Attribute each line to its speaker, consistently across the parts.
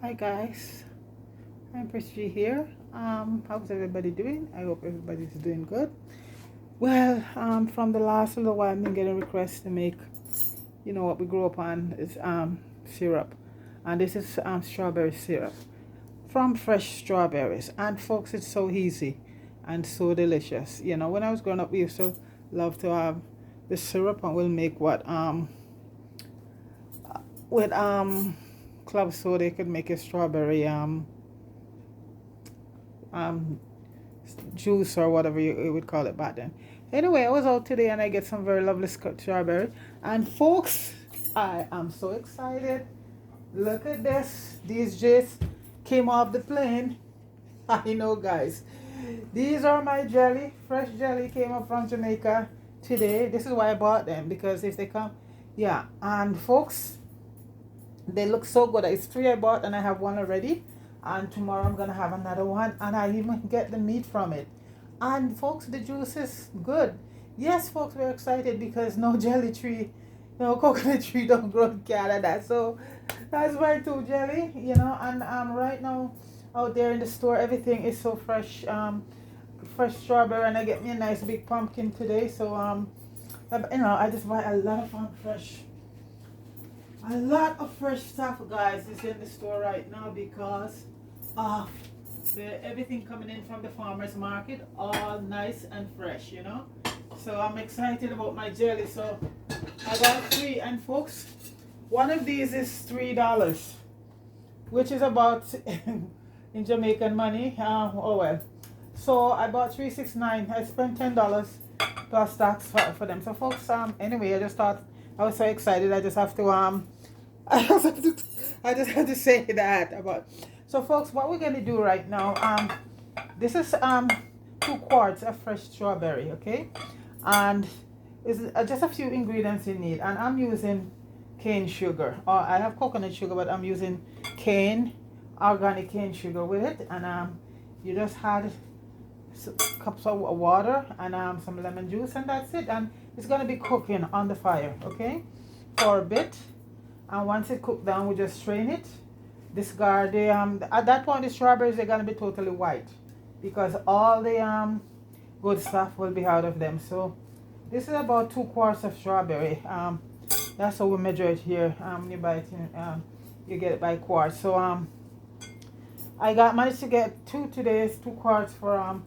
Speaker 1: Hi guys, I'm Prissy here. How's everybody doing? I hope everybody's doing good. Well, from the last little while, I've been getting requests to make, what we grew up on is syrup, and this is strawberry syrup from fresh strawberries. And folks, it's so easy and so delicious. When I was growing up, we used to love to have the syrup, and we'll make what with club soda. You could make a strawberry um juice or whatever you would call it back then. Anyway, I was out today and I get some very lovely strawberry. And folks, I am so excited. Look at this. These just came off the plane. I know, guys. These are my jelly. Fresh jelly came up from Jamaica today. This is why I bought them, because if they come, yeah. And folks, they look so good. It's three I bought and I have one already. And tomorrow I'm gonna have another one, and I even get the meat from it. And folks, the juice is good. Yes, folks, we're excited because no jelly tree, no coconut tree don't grow in Canada. So that's why too jelly, and right now out there in the store everything is so fresh, fresh strawberry, and I get me a nice big pumpkin today. So I just buy a lot of fresh, a lot of fresh stuff, guys, is in the store right now because of everything coming in from the farmers market, all nice and fresh. So I'm excited about my jelly. So I got three, and folks, one of these is $3, which is about in Jamaican money. Oh well. So I bought 369. I spent $10 plus tax for them. So folks, anyway, I just thought I was so excited. I just have to I just have to say that about. So folks, what we're gonna do right now, this is 2 quarts of fresh strawberry, okay, and is just a few ingredients you need, and I'm using cane sugar, or I have coconut sugar, but I'm using cane, organic cane sugar with it, and you just add cups of water and some lemon juice, and that's it, and it's gonna be cooking on the fire, okay, for a bit. And once it cooked down, we just strain it, discard the at that point the strawberries are gonna be totally white because all the good stuff will be out of them. So this is about 2 quarts of strawberry. That's how we measure it here. You buy it in, you get it by quarts. So I got managed to get two today's 2 quarts for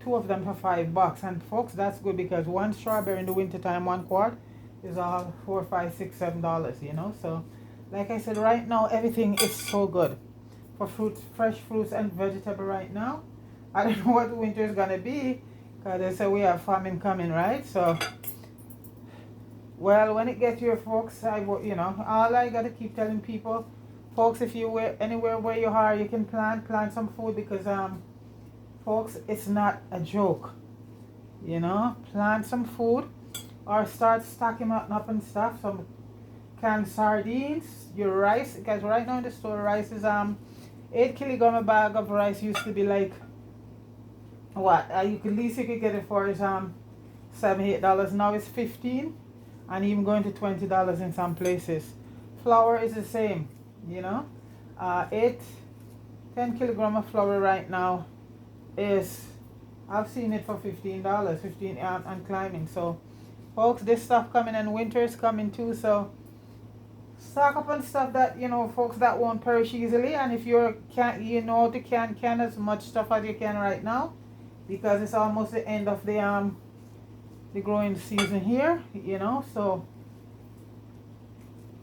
Speaker 1: two of them for $5. And folks, that's good because one strawberry in the winter time, 1 quart, is all $4, $5, $6, $7. So like I said, right now everything is so good for fruits, fresh fruits and vegetable right now. I don't know what the winter is gonna be because they say we have famine coming, right? So well, when it gets here, folks, all I gotta keep telling people, folks, if you were anywhere where you are, you can plant some food because folks, it's not a joke. Plant some food or start stocking up and stuff. Some canned sardines, your rice, because right now in the store rice is 8 kilogram. A bag of rice used to be like what you could least you could get it for is $7, $8. Now it's 15, and even going to $20 in some places. Flour is the same, 8 10 kilogram of flour right now is, I've seen it for $15, 15 and climbing. So folks, this stuff coming, and winter is coming too, so stock up on stuff that folks, that won't perish easily. And if you're to can as much stuff as you can right now because it's almost the end of the growing season here, so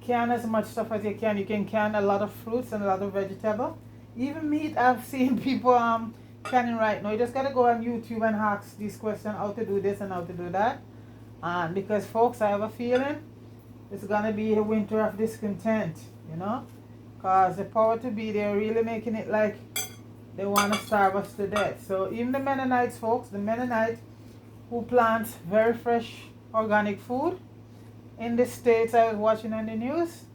Speaker 1: can as much stuff as you can. You can can a lot of fruits and a lot of vegetable, even meat. I've seen people canning right now. You just gotta go on YouTube and ask these questions, how to do this and how to do that. And because folks, I have a feeling it's gonna be a winter of discontent, because the power to be, they're really making it like they want to starve us to death. So even the Mennonites, folks, the Mennonite who plants very fresh organic food in the States, I was watching on the news,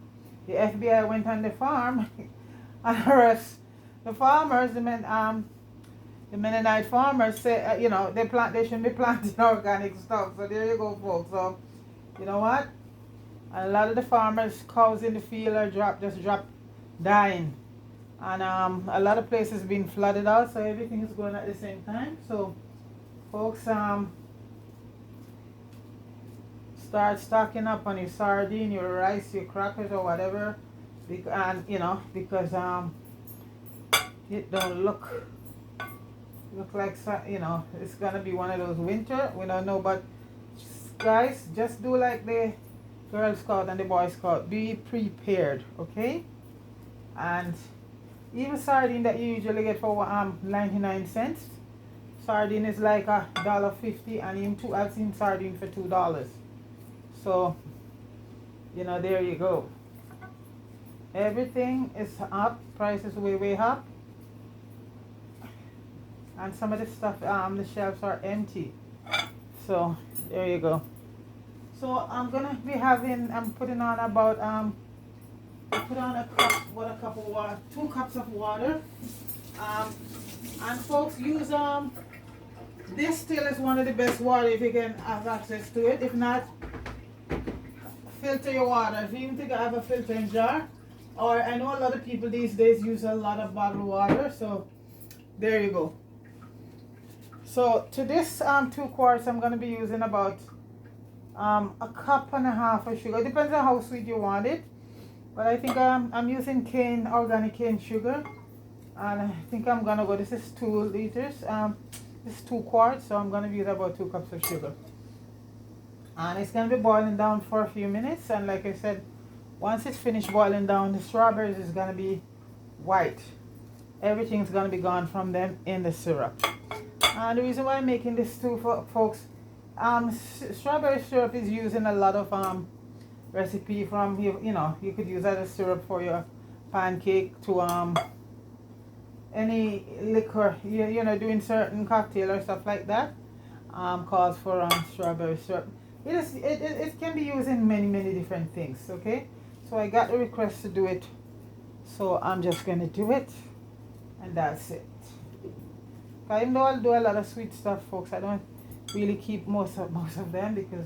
Speaker 1: the FBI went on the farm and arrest the farmers, the Mennonite farmers say, they shouldn't be planting organic stuff. So there you go, folks. So you know what? A lot of the farmers' cows in the field are just drop dying And a lot of places been flooded out, so everything is going at the same time. So folks, start stocking up on your sardine, your rice, your crackers, or whatever, and you know, because it don't look like, you know, it's gonna be one of those winter, we don't know. But guys, just do like the Girl Scout and the Boy Scout, be prepared, okay? And even sardine that you usually get for 99 cents, sardine is like $1.50, and even I've seen sardine for $2. So you know, there you go. Everything is up, prices way up, and some of the stuff, the shelves are empty. So there you go. So I'm gonna be having, I'm putting on about put on a cup of water, 2 cups of water. And folks, use this still is one of the best water if you can have access to it. If not, filter your water. If you even think I have a filtering jar, or I know a lot of people these days use a lot of bottled water. So there you go. So to this 2 quarts, I'm gonna be using about a cup and a half of sugar. It depends on how sweet you want it, but I think I'm using organic cane sugar, and I think I'm gonna go. This is 2 liters. This is 2 quarts, so I'm gonna use about 2 cups of sugar, and it's gonna be boiling down for a few minutes. And like I said, once it's finished boiling down, the strawberries is gonna be white. Everything's gonna be gone from them in the syrup. And the reason why I'm making this too, folks, strawberry syrup is used in a lot of recipe. From you know, you could use that as syrup for your pancake, to any liquor, you know, doing certain cocktail or stuff like that, calls for strawberry syrup. It can be used in many different things. Okay, so I got the request to do it, so I'm just gonna do it, and that's it. Even though I'll do a lot of sweet stuff, folks, I don't really keep most of them, because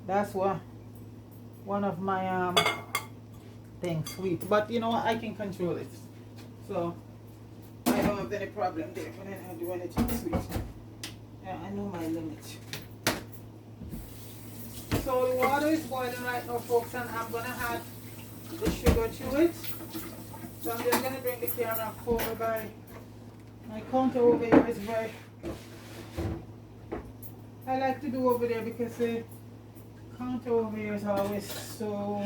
Speaker 1: that's one of my things, sweet. But you know what, I can control it, so I don't have any problem there when I do anything sweet. Yeah, I know my limit. So the water is boiling right now, folks, and I'm gonna add the sugar to it. So I'm just gonna bring the camera forward. By my counter over here is very, I like to do over there, because the counter over here is always so,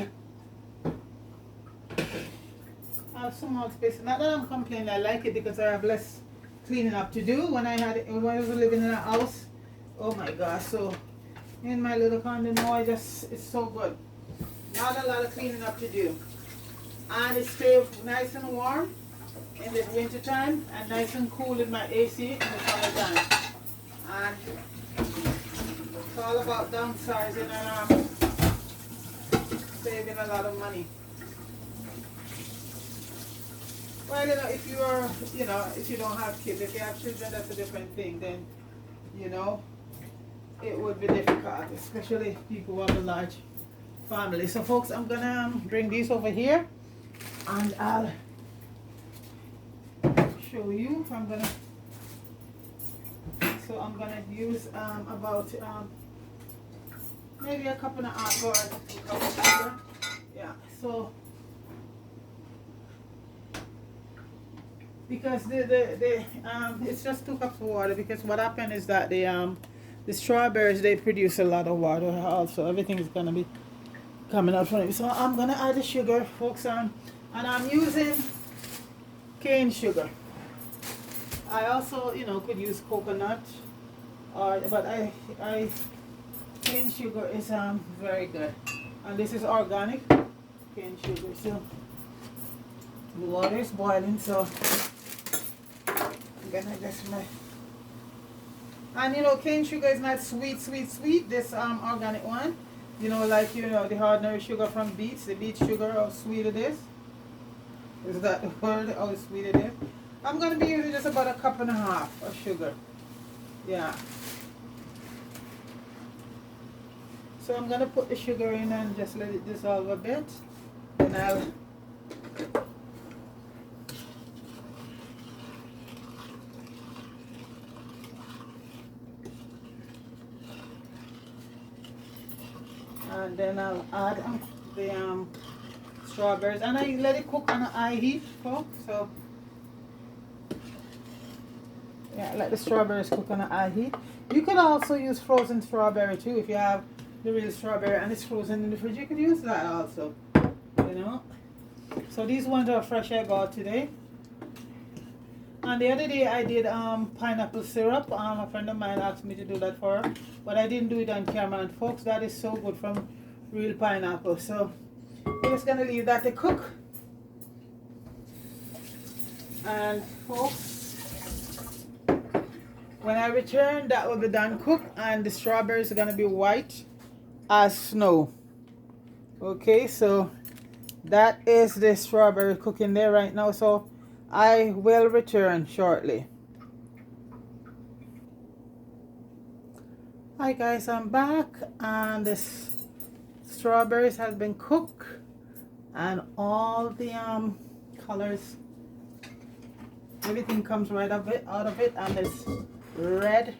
Speaker 1: I have small space. Not that I'm complaining, I like it because I have less cleaning up to do. When I was living in a house, oh my gosh, so in my little condo now, it's so good. Not a lot of cleaning up to do. And it stays nice and warm in the winter time, and nice and cool in my AC in the summer time. And it's all about downsizing and saving a lot of money. Well, you know, if you are, you know, if you don't have kids, if you have children, that's a different thing. Then, you know, it would be difficult, especially if people who have a large family. So, folks, I'm gonna bring these over here, and I'll show you. I'm gonna use about maybe a cup and a half, or 2 cups of sugar. Yeah. So because it's just 2 cups of water, because what happened is that the strawberries, they produce a lot of water also. Everything is gonna be coming out from it. So I'm gonna add the sugar, folks, and I'm using cane sugar. I also, you know, could use coconut, but cane sugar is very good, and this is organic cane sugar. So the water is boiling, so I'm gonna just and you know, cane sugar is not sweet. This organic one, you know, like, you know, the ordinary sugar from beets, the beet sugar, how sweet it is. Is that the word? How sweet it is? I'm gonna be using just about a cup and a half of sugar. Yeah. So I'm gonna put the sugar in and just let it dissolve a bit. And I'll and then I'll add the strawberries, and I let it cook on a high heat, folks. So yeah, let the strawberries cook on a high heat. You can also use frozen strawberry too. If you have the real strawberry and it's frozen in the fridge, you can use that also, you know. So these ones are fresh I got today. And the other day I did pineapple syrup. A friend of mine asked me to do that for her, but I didn't do it on camera. And folks, that is so good from real pineapple. So we're just gonna leave that to cook. And folks, when I return, that will be done cooked, and the strawberries are gonna be white as snow. Okay, so that is the strawberry cooking there right now. So I will return shortly. Hi guys, I'm back, and this strawberries has been cooked, and all the colors, everything comes right out of it, and it's red.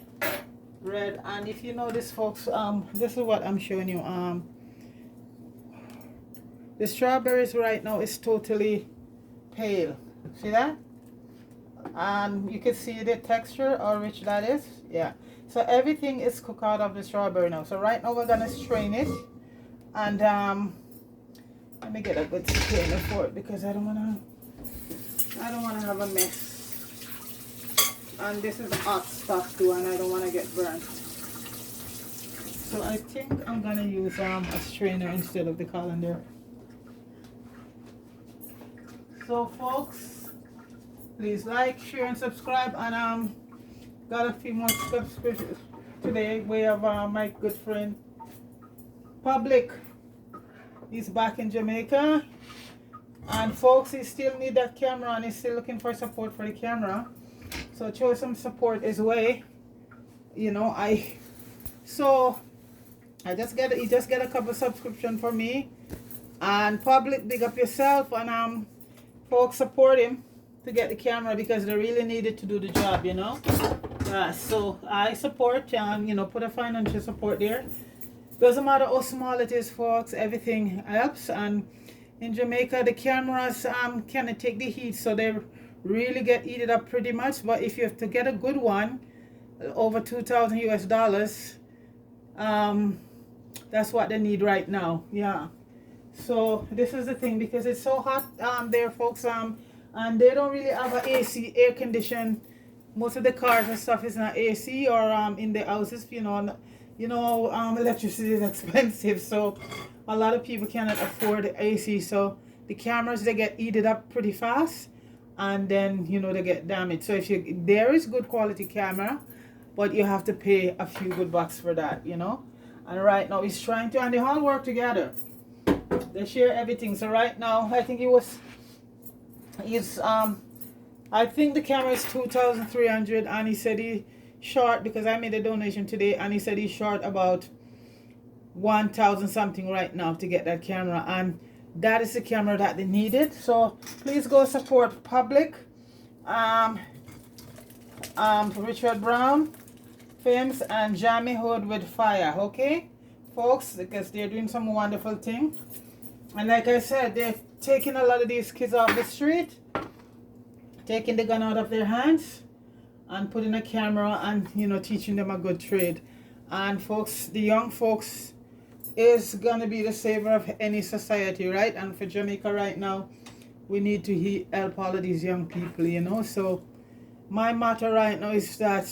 Speaker 1: And if you notice, folks, this is what I'm showing you. The strawberries right now is totally pale. See that? And you can see the texture, how rich that is. Yeah. So everything is cooked out of the strawberry now. So right now we're gonna strain it, and let me get a good strainer for it, because I don't wanna have a mess. And this is hot stuff too, and I don't wanna get burnt. So I think I'm gonna use a strainer instead of the colander. So folks, please like, share, and subscribe. And got a few more subscriptions today. We have my good friend Public. He's back in Jamaica, and folks, he still need that camera, and he's still looking for support for the camera. So show some support his way. You know, he just get a couple subscription for me. And Public, big up yourself, and folks, support him to get the camera, because they really need it to do the job, you know. So I support, you know, put a financial support there. Doesn't matter how small it is, folks, everything helps. And in Jamaica, the cameras cannot take the heat, so they really get heated up pretty much. But if you have to get a good one, over $2,000 US, that's what they need right now. Yeah. So this is the thing, because it's so hot there, folks, and they don't really have an AC, air condition. Most of the cars and stuff is not AC, or in the houses, you know, electricity is expensive, so a lot of people cannot afford the AC. So the cameras, they get heated up pretty fast, and then, you know, they get damaged. So there is good quality camera, but you have to pay a few good bucks for that, you know. And right now he's trying to, and they all work together. They share everything. So right now, I think I think the camera is 2,300, and he said he short, because I made a donation today, and he said he's short about 1,000 something right now to get that camera, and that is the camera that they needed. So please go support Public, Richard Brown Films, and Jamie Hood with Fire, okay, folks, because they're doing some wonderful thing. And like I said, they're taking a lot of these kids off the street, taking the gun out of their hands, and putting a camera, and, you know, teaching them a good trade. And folks, the young folks is gonna be the savior of any society, right? And for Jamaica right now, we need to help all of these young people, you know. So my motto right now is that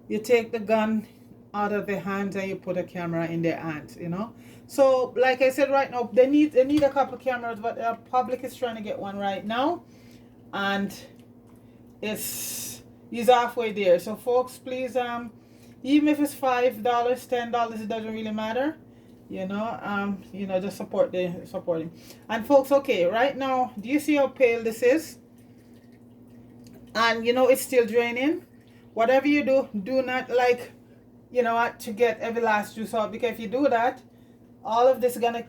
Speaker 1: you take the gun out of their hands and you put a camera in their hands, you know. So like I said, right now they need a couple of cameras, but Public is trying to get one right now, and he's halfway there. So folks, please, even if it's $5, $10, it doesn't really matter, you know. Just support him. And folks, okay, right now, do you see how pale this is? And you know, it's still draining. Whatever you do, do not, like, you know what, to get every last juice out, because if you do that, all of this is gonna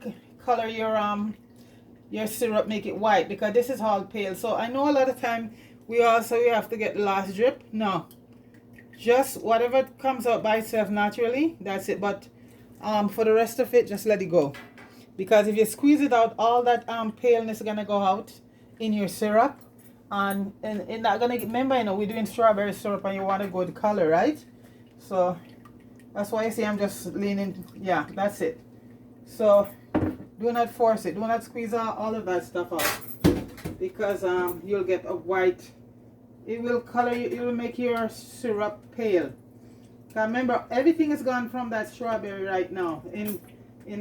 Speaker 1: color your syrup, make it white, because this is all pale. So I know a lot of time we have to get the last drip. No, just whatever comes out by itself naturally, that's it. But For the rest of it, just let it go. Because if you squeeze it out, all that paleness is gonna go out in your syrup, and not gonna remember, you know, we're doing strawberry syrup and you want a good color, right? So that's why I say I'm just leaning. Yeah, that's it. So do not force it. Do not squeeze out all of that stuff out, because you'll get a white. It will color you. It will make your syrup pale. Remember, everything is gone from that strawberry right now in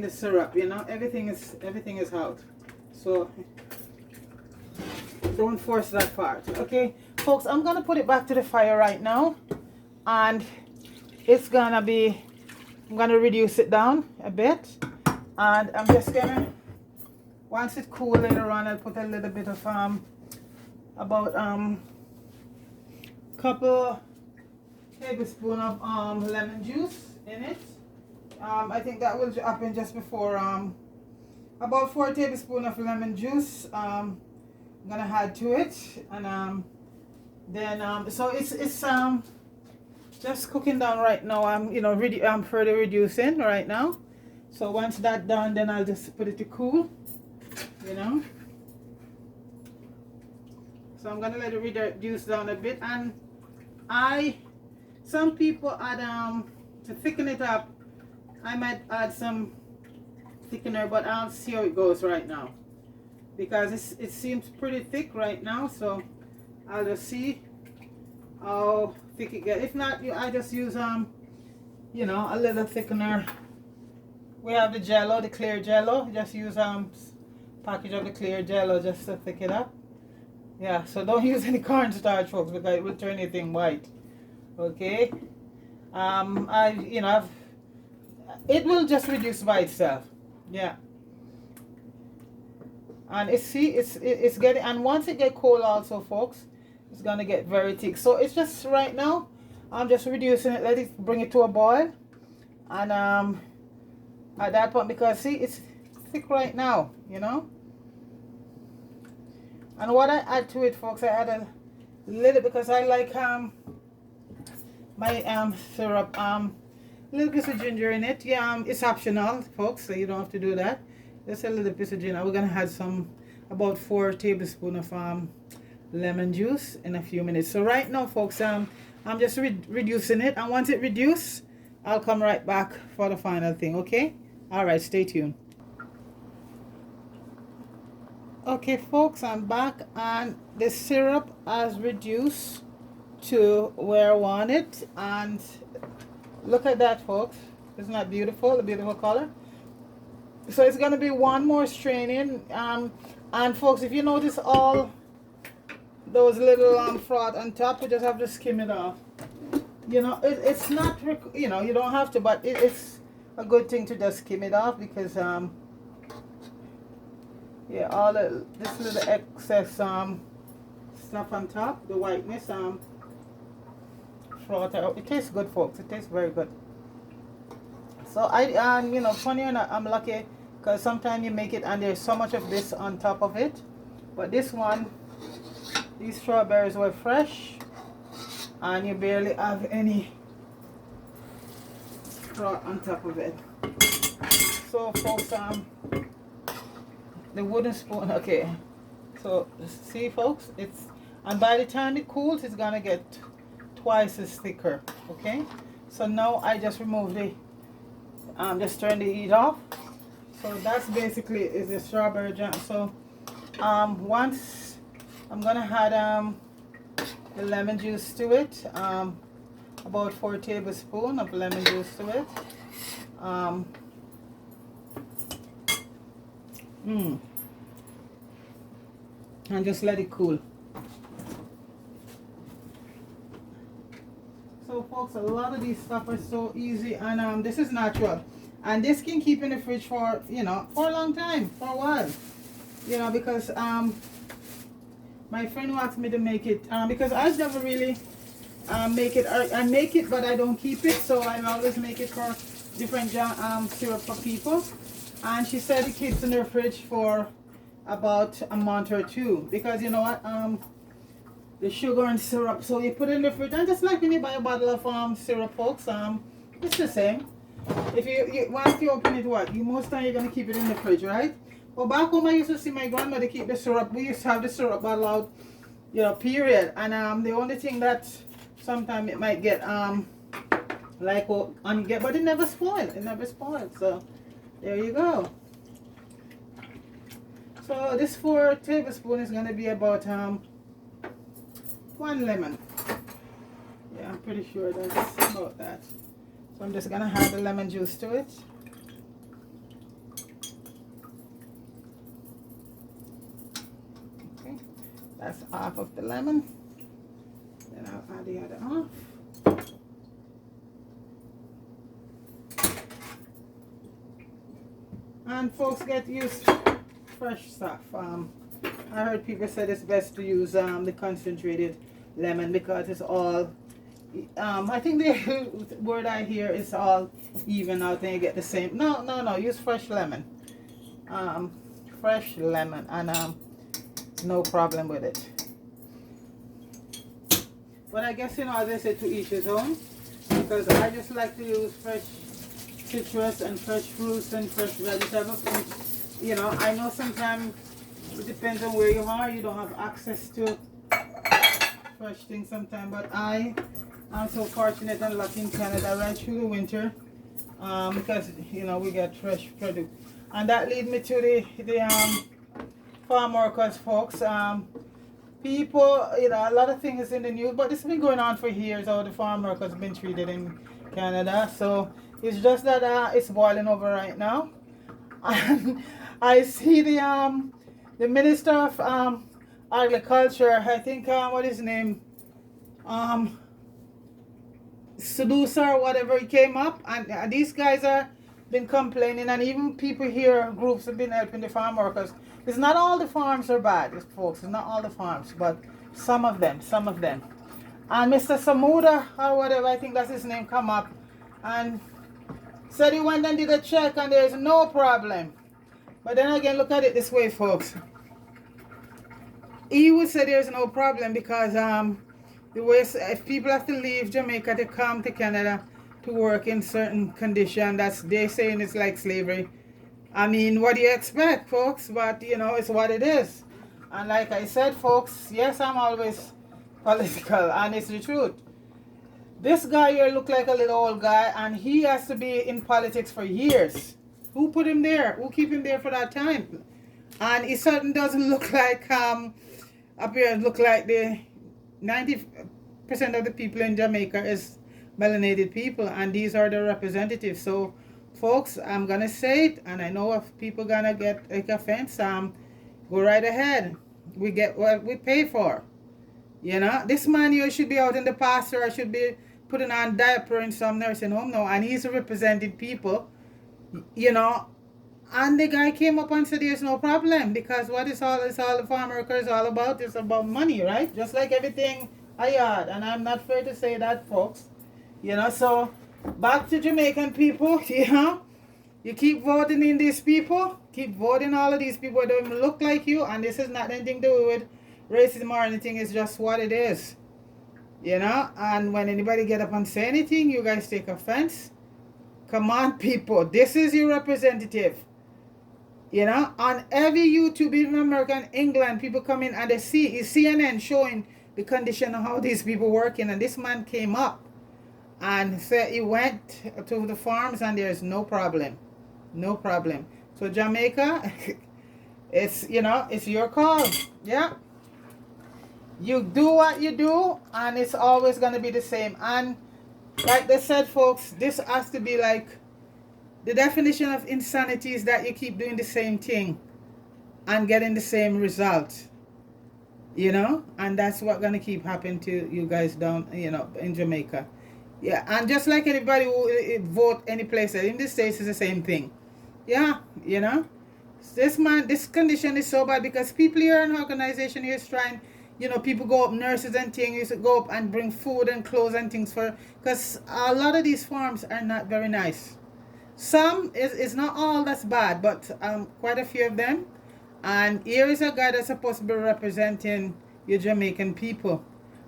Speaker 1: the syrup. You know, everything is out. So don't force that part. Okay, folks, I'm gonna put it back to the fire right now, and it's gonna be. I'm gonna reduce it down a bit, and I'm just gonna. Once it cool later on, I'll put a little bit of about couple tablespoon of lemon juice in it. I think that will happen just before about 4 tablespoons of lemon juice. I'm gonna add to it, and then so it's just cooking down right now. I'm further reducing right now. So once that's done, then I'll just put it to cool. You know. So I'm gonna let it reduce down a bit, and some people add to thicken it up. I might add some thickener, but I'll see how it goes right now, because it seems pretty thick right now. So I'll just see how thick it gets. If not, I just use you know, a little thickener. We have the Jello, the clear Jello. Just use package of the clear Jello just to thick it up. Yeah, so don't use any cornstarch, folks, because it will turn anything white. Okay. It will just reduce by itself. Yeah. And it's getting, and once it get cold also, folks, it's gonna get very thick. So it's just right now, I'm just reducing it, let it bring it to a boil, and at that point, because see, it's thick right now, you know. And what I add to it, folks, I add a little, because I like my syrup, little piece of ginger in it. Yeah, it's optional, folks, so you don't have to do that. Just a little piece of ginger. We're gonna add about 4 tablespoons of lemon juice in a few minutes. So right now, folks, I'm just reducing it, and once it reduces, I'll come right back for the final thing. Okay. All right, stay tuned. Okay, folks, I'm back, and the syrup has reduced to where I want it, and look at that, folks. Isn't that beautiful? A beautiful color. So it's gonna be one more straining, and folks, if you notice all those little froth on top, you just have to skim it off. You know, it's not, you know, you don't have to, but it's a good thing to just skim it off, because yeah, all this little excess stuff on top, the whiteness froth out. It tastes good, folks. It tastes very good. So you know, funny enough, I'm lucky, because sometimes you make it and there's so much of this on top of it, but this one, these strawberries were fresh, and you barely have any froth on top of it. So, folks, the wooden spoon. Okay, so see, folks, and by the time it cools, it's gonna get twice as thicker. Okay, so now I just remove the just turn the heat off. So that's basically is the strawberry jam. So once I'm gonna add the lemon juice to it, about 4 tablespoons of lemon juice to it. And just let it cool. So, folks, a lot of these stuff are so easy, and this is natural, and this can keep in the fridge for, you know, for a long time, for a while, you know, because my friend who asked me to make it, because I never really make it. I make it, but I don't keep it, so I always make it for different syrup for people. And she said it keeps in her fridge for about a month or 2, because you know what, the sugar and syrup, so you put it in the fridge, and just like when you buy a bottle of syrup, folks, it's the same. If you once you open it, what? You most time you're gonna keep it in the fridge, right? Well, back home I used to see my grandmother keep the syrup. We used to have the syrup bottle out, period. And the only thing that sometimes it might get like and get, but it never spoiled. It never spoiled. So there you go. So this 4 tablespoons is gonna be about 1 lemon. Yeah, I'm pretty sure that's about that. So I'm just gonna add the lemon juice to it. Okay, that's half of the lemon. Then I'll add the other half. And folks, get used to fresh stuff. I heard people said it's best to use the concentrated lemon because it's all I think the word I hear is all even out and you get the same. No, use fresh lemon. Fresh lemon, and no problem with it. But I guess, as I said, to each his own, because I just like to use fresh citrus and fresh fruits and fresh vegetables. And, I know sometimes it depends on where you are. You don't have access to fresh things sometimes, but I'm so fortunate and lucky in Canada right through the winter, because we get fresh produce. And that leads me to the farm workers, folks. People, a lot of things in the news, but this has been going on for years, how the farm workers have been treated in Canada. So it's just that it's boiling over right now. And I see the Minister of Agriculture, I think, what is his name? Seducer, whatever, he came up, and these guys are been complaining, and even people here, groups have been helping the farm workers. It's not all the farms are bad, folks. It's not all the farms, but some of them. And Mr. Samuda, or whatever, I think that's his name, come up and said he went and did a check and there's no problem. But then again, look at it this way, folks. He would say there's no problem because the way if people have to leave Jamaica to come to Canada to work in certain conditions, that's they saying it's like slavery. I mean, what do you expect, folks? But it's what it is. And like I said, folks, yes, I'm always political, and it's the truth. This guy here look like a little old guy, and he has to be in politics for years. Who put him there? Who keep him there for that time? And he certainly doesn't look like look like the 90% of the people in Jamaica is melanated people, and these are the representatives. So folks, I'm gonna say it, and I know if people gonna get offense, go right ahead. We get what we pay for. This man here should be out in the pasture, or should be putting on diaper in some nursing home now, and he's representing people, and the guy came up and said there's no problem, because what is all the farm workers all about is about money, right? Just like everything I had, and I'm not afraid to say that, folks. So back to Jamaican people, you keep voting in these people, keep voting all of these people that don't even look like you, and this is not anything to do with racism or anything, it's just what it is. And when anybody get up and say anything, you guys take offense. Come on, people, this is your representative. On every YouTube, even America and England, people come in and they see CNN showing the condition of how these people working, and this man came up and said he went to the farms and there's no problem. So Jamaica, it's it's your call. Yeah, you do what you do, and it's always gonna be the same. And like they said, folks, this has to be like the definition of insanity is that you keep doing the same thing and getting the same result. And that's what's gonna keep happening to you guys down in Jamaica. Yeah, and just like anybody who vote any place in the States is the same thing. Yeah, this condition is so bad because people here in organization here is trying, people go up, nurses and things, used to go up and bring food and clothes and things because a lot of these farms are not very nice. Some is not all that's bad, but quite a few of them. And here is a guy that's supposed to be representing your Jamaican people,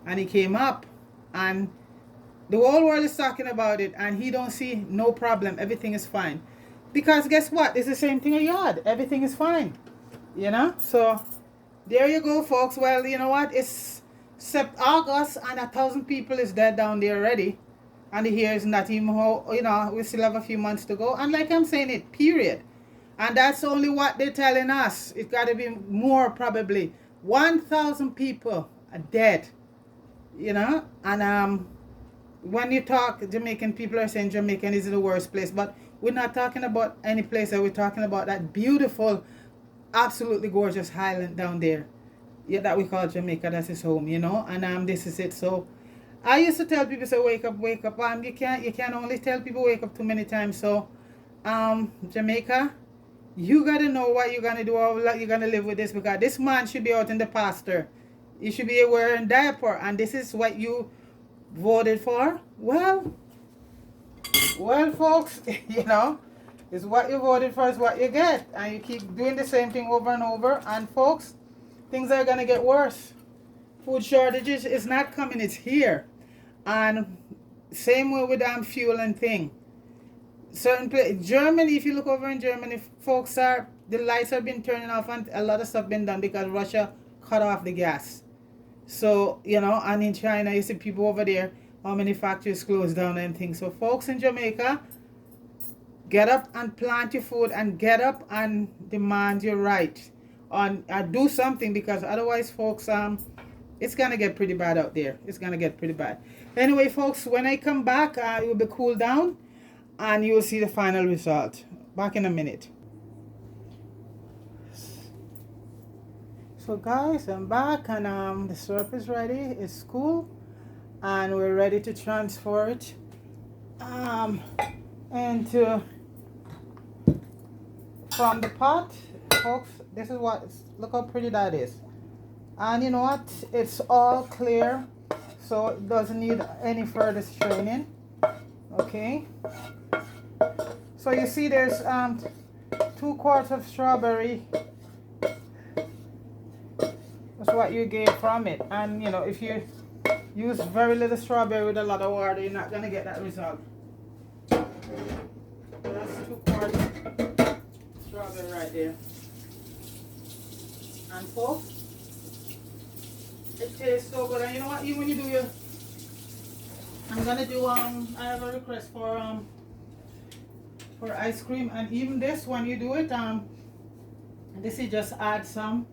Speaker 1: and he came up and The whole world is talking about it, and he don't see no problem. Everything is fine. Because guess what? It's the same thing a yard. Everything is fine. You know? So there you go, folks. Well, you know what? It's August, and 1,000 people is dead down there already. And here is not even how, you know, we still have a few months to go. And like I'm saying it, period. And that's only what they're telling us. It's got to be more probably. 1,000 people are dead, you know. And when you talk Jamaican, people are saying Jamaican is the worst place. But we're not talking about any place. We're talking about that beautiful, absolutely gorgeous highland down there. Yeah, that we call Jamaica. That's his home, you know. And this is it. So I used to tell people, say, wake up, wake up. You can't only tell people wake up too many times. So Jamaica, you gotta know what you're gonna do, how you're gonna live with this, because this man should be out in the pasture. You should be wearing diaper, and this is what you voted for. Well, folks, you know, it's what you voted for is what you get, and you keep doing the same thing over and over. And folks, things are gonna get worse. Food shortages is not coming; it's here, and same way with fuel and thing. Certain place, Germany, if you look over in Germany, folks, are the lights have been turning off and a lot of stuff been done because Russia cut off the gas. So, you know, and in China, you see people over there, how many factories closed down and things. So folks in Jamaica, get up and plant your food, and get up and demand your right on do something, because otherwise, folks, it's gonna get pretty bad out there. It's gonna get pretty bad. Anyway, folks, when I come back, it will be cooled down, and you will see the final result. Back in a minute. So guys, I'm back, and the syrup is ready. It's cool, and we're ready to transfer it into from the pot, folks. This is what, look how pretty that is. And you know what? It's all clear, so it doesn't need any further straining. Okay. So you see there's 2 quarts of strawberry. That's what you get from it. And you know, if you use very little strawberry with a lot of water, you're not gonna get that result. That's 2 quarts strawberry right there. And folks, it tastes so good. And you know what? Even when you do your, I'm gonna do I have a request for ice cream, and even this, when you do it, this is just add some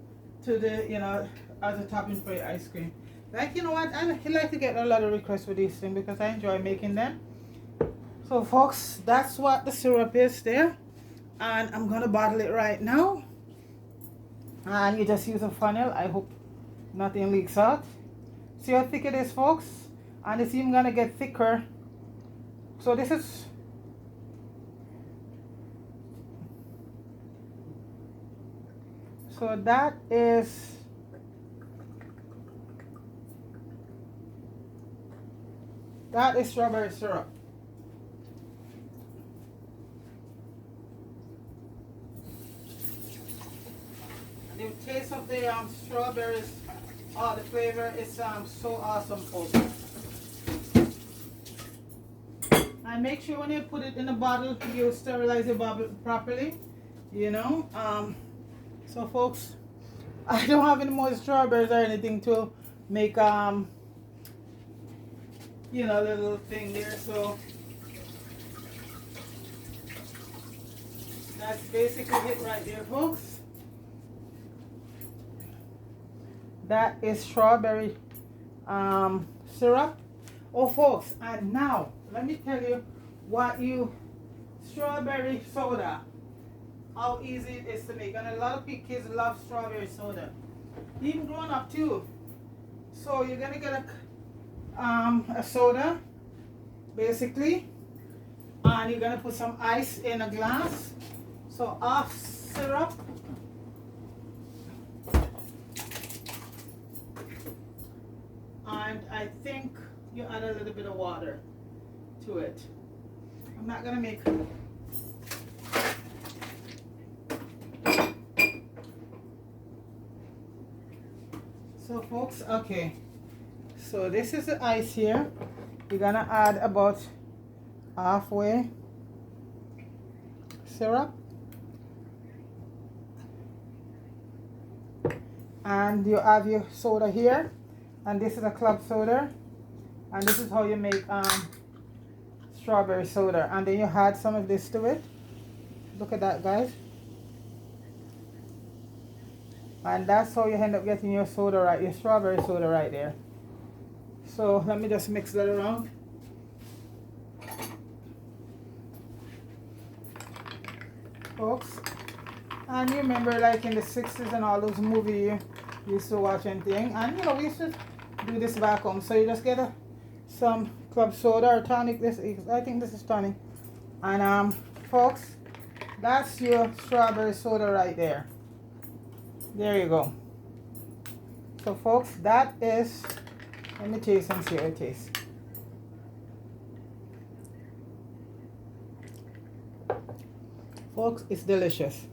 Speaker 1: to the, you know, as a topping for your ice cream. Like, you know what, I like to get a lot of requests for these things because I enjoy making them. So folks, that's what the syrup is there, and I'm gonna bottle it right now. And you just use a funnel. I hope nothing leaks out. See how thick it is, folks, and it's even gonna get thicker. So this is, so that is strawberry syrup. And the taste of the strawberries, oh, the flavor is so awesome, folks. And make sure when you put it in a bottle, you sterilize the bottle properly, you know. So folks, I don't have any more strawberries or anything to make you know, the little thing there. So that's basically it right there, folks. That is strawberry syrup. Oh folks, and now let me tell you what strawberry soda, how easy it is to make. And a lot of kids love strawberry soda, even grown up too. So you're gonna get a soda basically, and you're gonna put some ice in a glass. So half syrup, and I think you add a little bit of water to it. I'm not gonna make so folks, okay, so this is the ice here. You're gonna add about halfway syrup, and you have your soda here, and this is a club soda, and this is how you make strawberry soda. And then you add some of this to it. Look at that, guys. And that's how you end up getting your soda right, your strawberry soda right there. So let me just mix that around. Folks, and you remember like in the 60s and all those movies you used to watch and thing, and you know we used to do this back home. So you just get some club soda or tonic. This is, I think this is tonic. And folks, that's your strawberry soda right there. There you go. So folks, that is, let me taste and see how it tastes. Folks, it's delicious.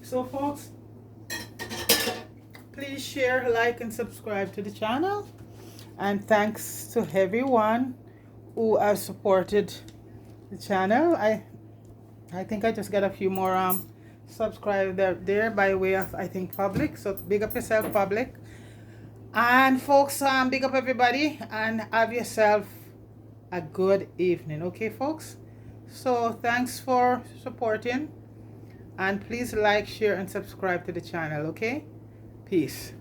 Speaker 1: So folks, please share, like, and subscribe to the channel. And thanks to everyone who has supported the channel. I think I just got a few more subscribers there by way of, I think, public. So big up yourself, public. And folks, big up everybody, and have yourself a good evening. Okay, folks? So thanks for supporting, and please like, share, and subscribe to the channel. Okay? Peace.